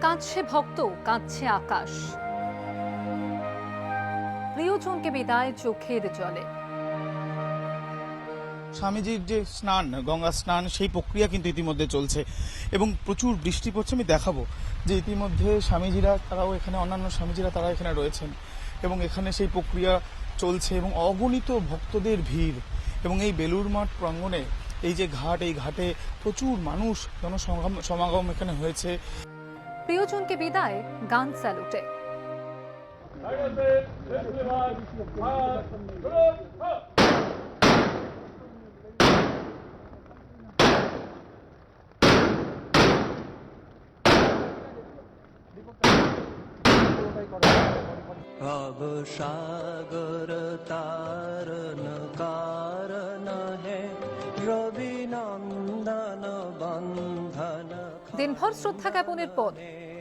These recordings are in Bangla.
কাঁদছে ভক্ত, কাঁদছে আকাশ। প্রিয়জনকে বিদায় চোখের জলে। স্বামীজির যে স্নান, গঙ্গা স্নান, সেই প্রক্রিয়া কিন্তু ইতিমধ্যে চলছে এবং প্রচুর বৃষ্টি পড়ছে। আমি দেখাবো যে ইতিমধ্যে স্বামীজিরা তারাও এখানে, অন্যান্য স্বামীজিরা তারা এখানে রয়েছেন এবং এখানে সেই প্রক্রিয়া চলছে এবং অগণিত ভক্তদের ভিড়। এবং এই বেলুড় মঠ প্রাঙ্গণে এই যে ঘাট, এই ঘাটে প্রচুর মানুষ সমাগম এখানে হয়েছে। প্রিয়জনকে বিদায় গান স্যালুটে। अब सागर तारन कारण है रवि नंदन बंधन। দিনভর শ্রদ্ধা জ্ঞাপনের পর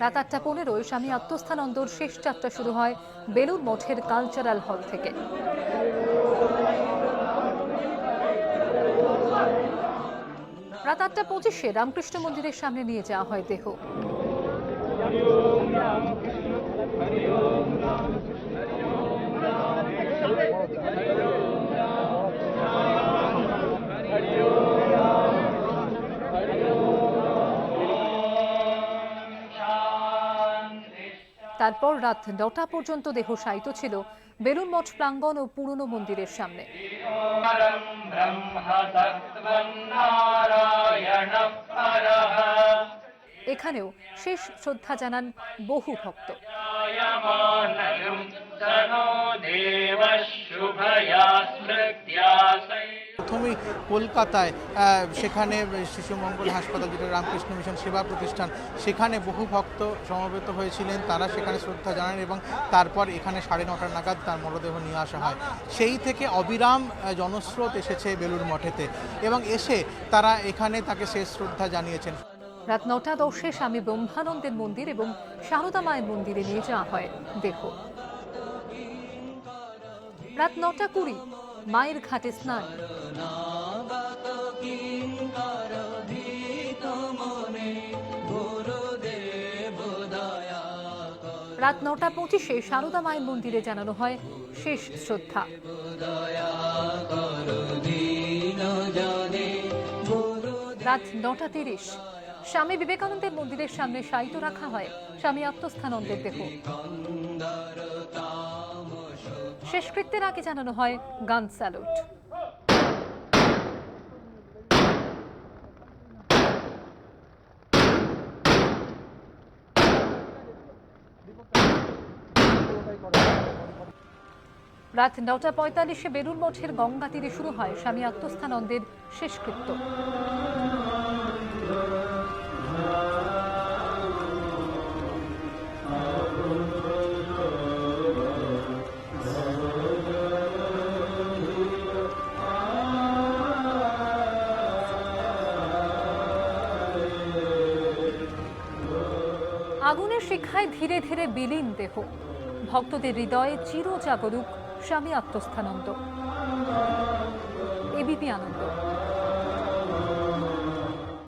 রাত 8:15 স্বামী আত্মস্থানন্দর শেষ যাত্রা শুরু হয় বেলুড় মঠের কালচারাল হল থেকে। রাত 8:25 রামকৃষ্ণ মন্দিরের সামনে নিয়ে যাওয়া হয় দেহ। তারপর রাত 9টা পর্যন্ত দেহ শায়িত ছিল বেলুড় মঠ প্রাঙ্গণ ও পুরনো মন্দিরের সামনে। এখানেও শেষ শ্রদ্ধা জানান বহু ভক্ত। প্রথমেই কলকাতায় সেখানে শিশু মঙ্গল হাসপাতাল, যেটা রামকৃষ্ণ মিশন সেবা প্রতিষ্ঠান, সেখানে বহু ভক্ত সমবেত হয়েছিলেন। তারা সেখানে শ্রদ্ধা জানান এবং তারপর এখানে 9:30 নাগাদ তার মরদেহ নিয়ে আসা হয়। সেই থেকে অবিরাম জনস্রোত এসেছে বেলুড় মঠেতে এবং এসে তারা এখানে তাকে শেষ শ্রদ্ধা জানিয়েছেন। রাত 9:10 স্বামী ব্রহ্মানন্দের মন্দির এবং শারদা মায়ের মন্দিরে নিয়ে যাওয়া হয় দেহ। রাত 9:20 মায়ের ঘাটে স্নান। রাত 9:25 শারদা মায়ের মন্দিরে জানানো হয় শেষ শ্রদ্ধা। রাত 9:30 স্বামী বিবেকানন্দের মন্দিরের সামনে শায়িত রাখা হয় স্বামী আত্মস্থানন্দের দেহ। শেষকৃত্যের আগে জানানো হয় গান স্যালুট। রাত 9:45 বেলুড় মঠের গঙ্গা তীরে শুরু হয় স্বামী আত্মস্থানন্দের শেষকৃত্য। আগুনের শিখায় ধীরে ধীরে বিলীন দেহ। ভক্তদের হৃদয়ে চিরজাগরুক স্বামী আত্মস্থানন্দ। এবিপি আনন্দ।